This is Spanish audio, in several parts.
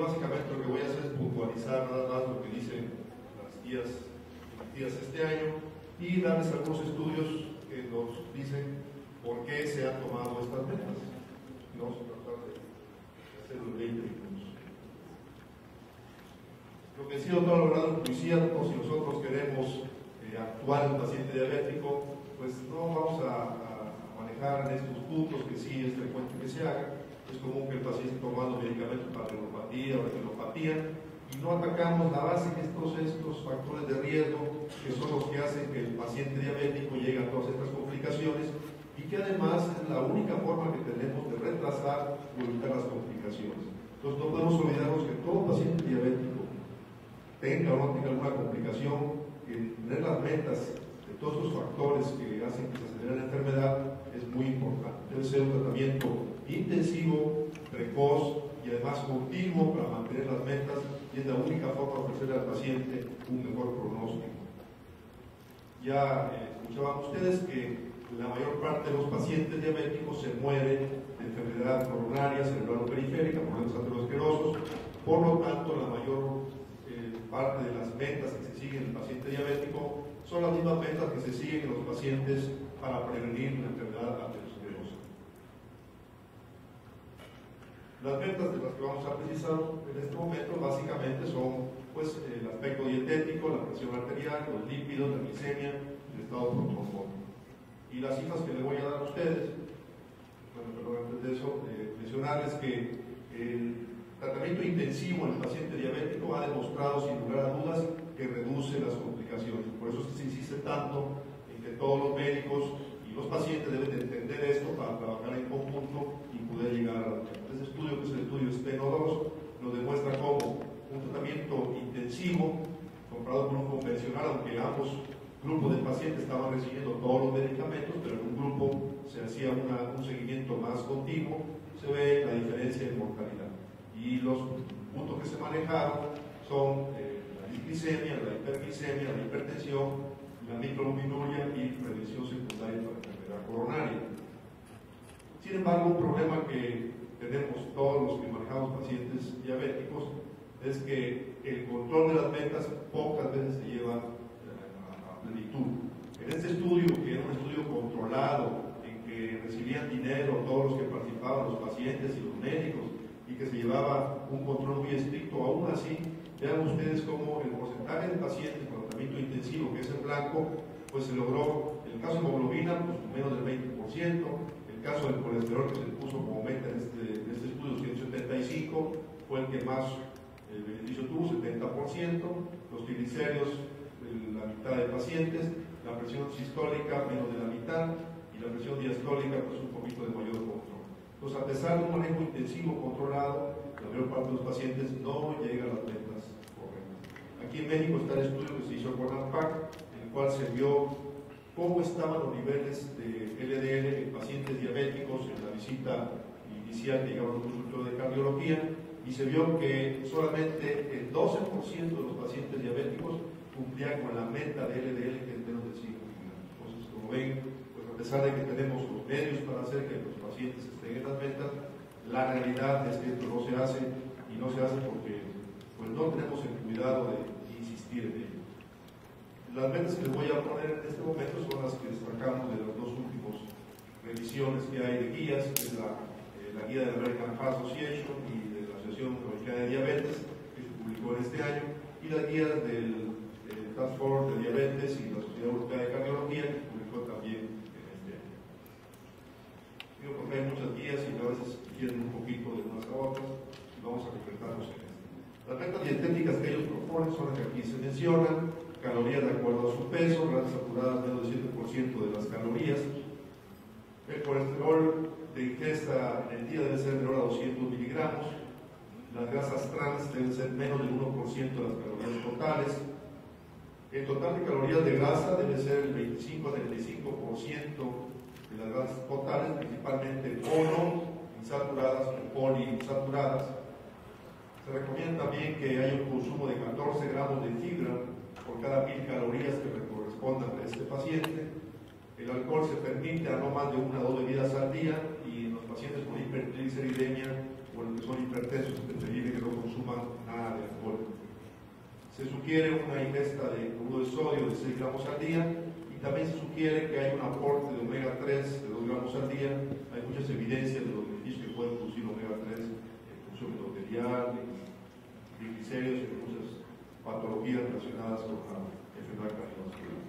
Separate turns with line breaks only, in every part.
básicamente lo que voy a hacer es puntualizar nada más lo que dicen las guías este año y darles algunos estudios que nos dicen por qué se han tomado estas metas. Y vamos a tratar de hacerlo en 20 minutos. Lo que sí, doctor Alvarado, inclusive, si nosotros queremos actuar en el paciente diabético, pues no vamos a manejar en estos puntos que sí es frecuente que se haga. Es común que el paciente esté tomando medicamentos para neuropatía o retinopatía y no atacamos la base, que estos factores de riesgo que son los que hacen que el paciente diabético llegue a todas estas complicaciones y que además es la única forma que tenemos de retrasar o evitar las complicaciones. Entonces no podemos olvidarnos que todo paciente diabético tenga o no tenga alguna complicación, que tener las metas de todos estos factores que hacen que se acelere la enfermedad es muy importante. Debe ser un tratamiento intensivo, precoz y además continuo para mantener las metas, y es la única forma de ofrecerle al paciente un mejor pronóstico. Ya escuchaban ustedes que la mayor parte de los pacientes diabéticos se mueren de enfermedad coronaria, cerebral o periférica, problemas aterosclerosos. Por lo tanto, la mayor parte de las metas que se siguen en el paciente diabético son las mismas metas que se siguen en los pacientes para prevenir la enfermedad aterosclerosa. Las metas de las que vamos a precisar en este momento básicamente son pues, el aspecto dietético, la presión arterial, los lípidos, la glicemia, el estado protozoal. Y las cifras que les voy a dar a ustedes, antes de eso, mencionarles que el tratamiento intensivo en el paciente diabético ha demostrado sin lugar a dudas que reduce las complicaciones. Por eso es que se insiste tanto en que todos los médicos y los pacientes deben de entender esto para trabajar en conjunto y poder llegar a la meta. Este estudio, que es el estudio STENO2, nos demuestra cómo un tratamiento intensivo comparado con un convencional, aunque ambos grupos de pacientes estaban recibiendo todos los medicamentos, pero en un grupo se hacía un seguimiento más continuo, se ve la diferencia en mortalidad. Y los puntos que se manejaron son la disglicemia, la hiperglicemia, la hipertensión, la microalbuminuria y prevención secundaria para la enfermedad coronaria. Sin embargo, un problema que tenemos todos los que manejamos pacientes diabéticos es que el control de las metas pocas veces se lleva a plenitud. En este estudio, que era un estudio controlado, en que recibían dinero todos los que participaban, los pacientes y los médicos, y que se llevaba un control muy estricto, aún así, vean ustedes cómo el porcentaje de pacientes con tratamiento intensivo, que es en blanco, pues se logró, en el caso de hemoglobina, pues menos del 20%, el caso del colesterol que se puso como meta en este estudio, 175, fue el que más beneficio tuvo, 70%, los triglicéridos, la mitad de pacientes, la presión sistólica, menos de la mitad, y la presión diastólica, pues un poquito de mayor control. Entonces, a pesar de un manejo intensivo controlado, la mayor parte de los pacientes no llegan a las metas correctas. Aquí en México está el estudio que se hizo con ANPAC, en el cual se vio cómo estaban los niveles de LDL en pacientes diabéticos en la visita inicial que llegaron a un consultorio de cardiología, y se vio que solamente el 12% de los pacientes diabéticos cumplían con la meta de LDL, que es menos de 5 miligramos. Entonces, como ven, pues a pesar de que tenemos los medios para hacer que los pacientes estén en las metas, la realidad es que esto no se hace, y no se hace porque pues, no tenemos el cuidado de insistir en ello. Las metas que les voy a poner en este momento son las que destacamos de las dos últimas revisiones que hay de guías, que es la guía de la American Heart Association y de la Asociación Americana de Diabetes, que se publicó en este año, y las guías del Task Force de Diabetes y la Sociedad Europea de Cardiología, que se publicó también en este año. Digo, porque hay muchas guías y a veces quieren un poquito de unas a otras, y vamos a concretarnos en esto. Las metas dietéticas que ellos proponen son las que aquí se mencionan: calorías de acuerdo a su peso, grasas saturadas menos del 7% de las calorías. El colesterol de ingesta en el día debe ser menor a 200 miligramos. Las grasas trans deben ser menos del 1% de las calorías totales. El total de calorías de grasa debe ser el 25 a 35% de las grasas totales, principalmente monoinsaturadas o poliinsaturadas. Se recomienda también que haya un consumo de 14 gramos de fibra por cada 1000 calorías que le correspondan a este paciente. El alcohol se permite a no más de 1 o 2 bebidas al día, y en los pacientes con hipertrigliceridemia o los que son hipertensos se prefiere que lo consuman Se sugiere una ingesta de cloruro de sodio de 6 gramos al día y también se sugiere que haya un aporte de omega 3 de 2 gramos al día. Hay muchas evidencias de los beneficios que puede producir omega 3 en función endotelial, de triglicéridos y de muchas patologías relacionadas con la enfermedad cardiovascular.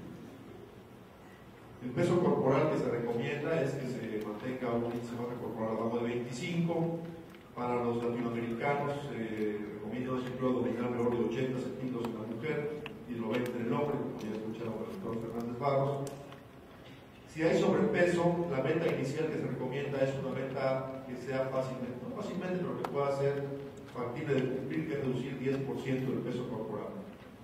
El peso corporal que se recomienda es que se mantenga un índice de masa corporal abajo de 25. Para los latinoamericanos se recomienda un ciclo abdominal alrededor de 80 centímetros en la mujer y 90 en el hombre, como ya escuchamos al doctor Fernández Barros. Si hay sobrepeso, la meta inicial que se recomienda es una meta que sea fácilmente, no fácilmente, pero que pueda ser factible de cumplir, que es reducir 10% del peso corporal.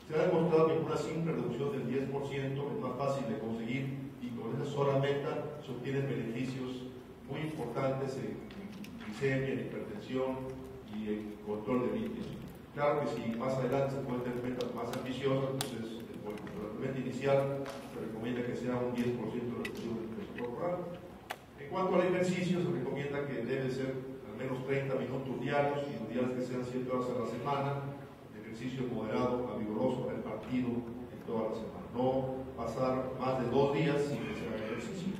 Se ha demostrado que con una simple reducción del 10% es más fácil de conseguir y con esa sola meta se obtienen beneficios muy importantes en glicemia, en hipertensión y en control de lípidos. Claro que si más adelante se pueden tener metas más ambiciosas, pues bueno, pero la meta inicial se recomienda que sea un 10% de reducción del peso corporal. En cuanto al ejercicio, se recomienda que debe ser al menos 30 minutos diarios y los días que sean 7 horas a la semana, ejercicio moderado a vigoroso repartido en toda la semana. No pasar más de 2 días sin que se haga ejercicio.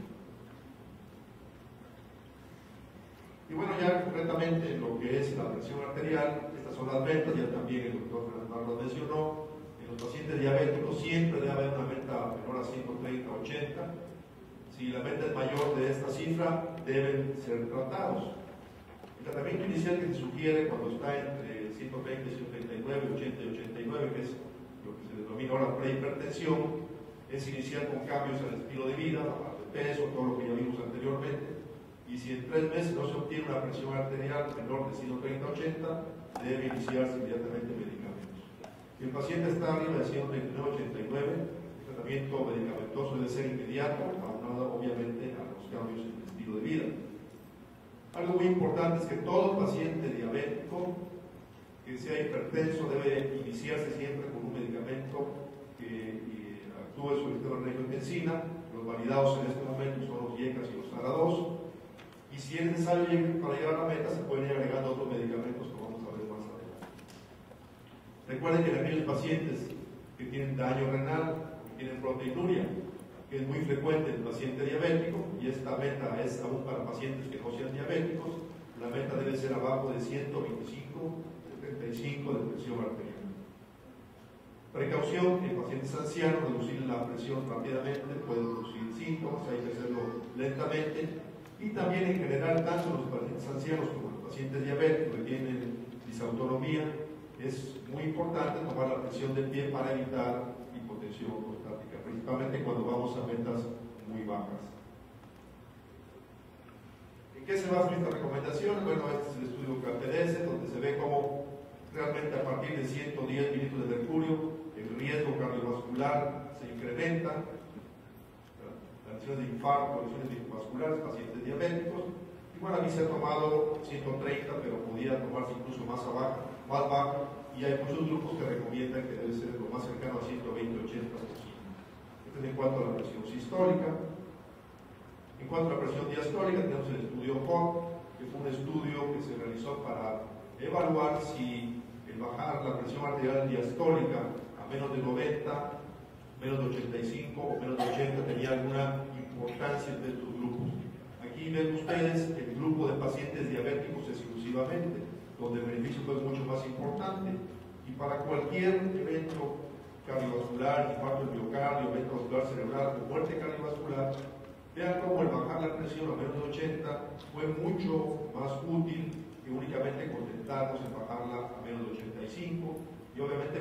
Y bueno, ya concretamente lo que es la presión arterial, estas son las metas, ya también el doctor Fernández Barros mencionó. En los pacientes diabéticos siempre debe haber una meta menor a 130-80. Si la meta es mayor de esta cifra, deben ser tratados. El tratamiento inicial que se sugiere cuando está entre 120, 139, 80 y 89, que es lo que se denomina ahora prehipertensión, es iniciar con cambios en el estilo de vida, bajar de peso, todo lo que ya vimos anteriormente. Y si en 3 meses no se obtiene una presión arterial menor de 130-80, debe iniciarse inmediatamente medicamentos. Si el paciente está arriba de 139-89, el tratamiento medicamentoso debe ser inmediato, aunado obviamente a los cambios en el estilo de vida. Algo muy importante es que todo paciente diabético que sea hipertenso debe iniciarse siempre con un medicamento que actúe sobre el sistema renina-angiotensina. Los validados en este momento son los IECAS y los ARA2. Y si es necesario para llegar a la meta, se pueden ir agregando otros medicamentos que vamos a ver más adelante. Recuerden que en aquellos pacientes que tienen daño renal, que tienen proteinuria, que es muy frecuente en el paciente diabético, y esta meta es aún para pacientes que no sean diabéticos, la meta debe ser abajo de 125-75 de presión arterial. Precaución, en pacientes ancianos, reducir la presión rápidamente puede producir síntomas, hay que hacerlo lentamente. Y también en general, tanto los pacientes ancianos como los pacientes diabéticos que tienen disautonomía, es muy importante tomar la presión del pie para evitar hipotensión prostática, principalmente cuando vamos a metas muy bajas. ¿En qué se basan estas recomendaciones? Bueno, este es el estudio KPDS, donde se ve cómo realmente a partir de 110 mililitros de mercurio el riesgo cardiovascular se incrementa. Lesiones de infarto, lesiones vasculares, pacientes diabéticos. Y bueno, aquí se ha tomado 130, pero podía tomarse incluso más baja, y hay muchos grupos que recomiendan que debe ser lo más cercano a 120-80%. Esto es en cuanto a la presión sistólica. En cuanto a la presión diastólica, tenemos el estudio HOT, que fue un estudio que se realizó para evaluar si el bajar la presión arterial diastólica a menos de 90, menos de 85 o menos de 80 tenía alguna importancia entre estos grupos. Aquí ven ustedes el grupo de pacientes diabéticos exclusivamente, donde el beneficio fue mucho más importante. Y para cualquier evento cardiovascular, infarto del miocardio, evento vascular cerebral o muerte cardiovascular, vean cómo el bajar la presión a menos de 80 fue mucho más útil que únicamente contentarnos en bajarla a menos de 85, y obviamente